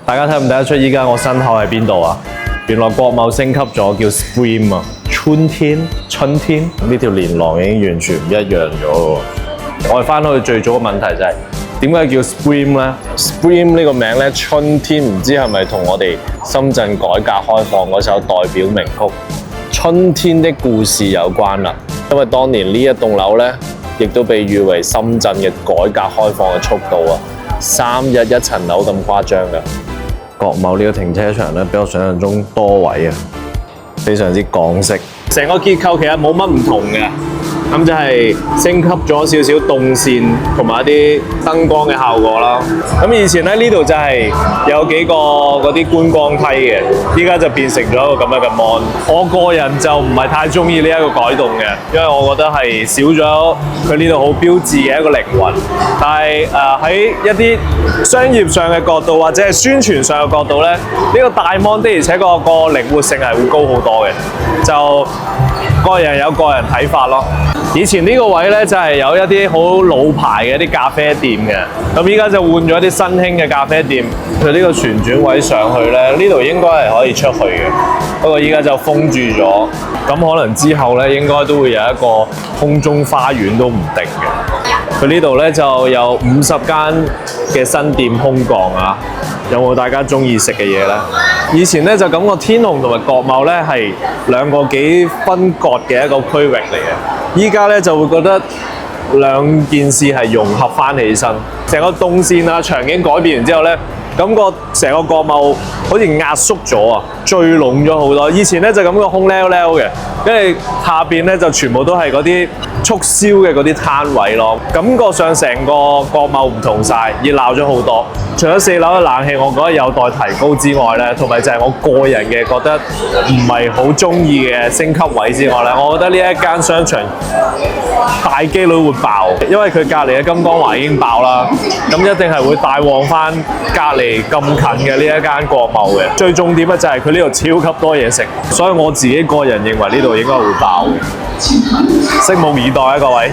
大家睇唔睇得出依家我身後係邊度啊？原來國貿升級咗，叫 Spring 啊，春天呢條連廊已經完全唔一樣咗喎。我哋翻去最早嘅問題就係點解叫 Spring 咧 ？Spring 呢個名咧，春天唔知係咪同我哋深圳改革開放嗰首代表名曲《春天的故事》有關啦？因為當年呢一棟樓咧，亦都被譽為深圳嘅改革開放嘅速度啊，3日1層樓咁誇張㗎。國貿呢個停車場咧，比我想象中多位啊，非常之港式。成個結構其實冇乜唔同嘅，咁就係升級咗少少動線同埋一啲燈光嘅效果啦。咁以前咧呢度就係有幾個嗰啲觀光梯嘅，依家就變成咗一個咁樣嘅 mon。我個人就唔係太中意呢一個改動嘅，因為我覺得係少咗佢呢度好標誌嘅一個靈魂。但係喺一啲商業上嘅角度或者係宣傳上嘅角度咧，呢個大 mon 的而且確個靈活性係會高好多嘅。就個人有個人睇法咯。以前呢個位咧就係有一啲好老牌嘅一啲咖啡店嘅，咁依家就換咗一啲新興嘅咖啡店。佢呢個旋轉位上去咧，呢度應該係可以出去嘅，不過依家就封住咗。咁可能之後咧應該都會有一個空中花園都唔定嘅。佢呢度咧就有50間嘅新店空降啊！有冇大家中意食嘅嘢咧？以前咧就感覺天虹同埋國貿咧係兩個幾分割嘅一個區域嚟嘅，依家咧就會覺得兩件事係融合翻起身，成個動線啊場景改變完之後咧，感覺成個國貿好似壓縮咗啊，聚攏咗好多。以前咧就感覺空溜溜嘅，跟住下邊咧就全部都係嗰啲促銷嘅嗰啲攤位咯，感覺上成個國貿唔同晒，熱鬧咗好多。除咗4樓嘅冷氣，我覺得有待提高之外咧，同埋就係我個人嘅覺得唔係好中意嘅升級位之外咧，我覺得呢一間商場大機率會爆，因為佢隔離嘅金剛華已經爆啦，咁一定係會帶旺翻隔離咁近嘅呢一間國貿嘅。最重點咧就係佢呢度超級多嘢食，所以我自己個人認為呢度應該會爆嘅，拭目以待啊各位！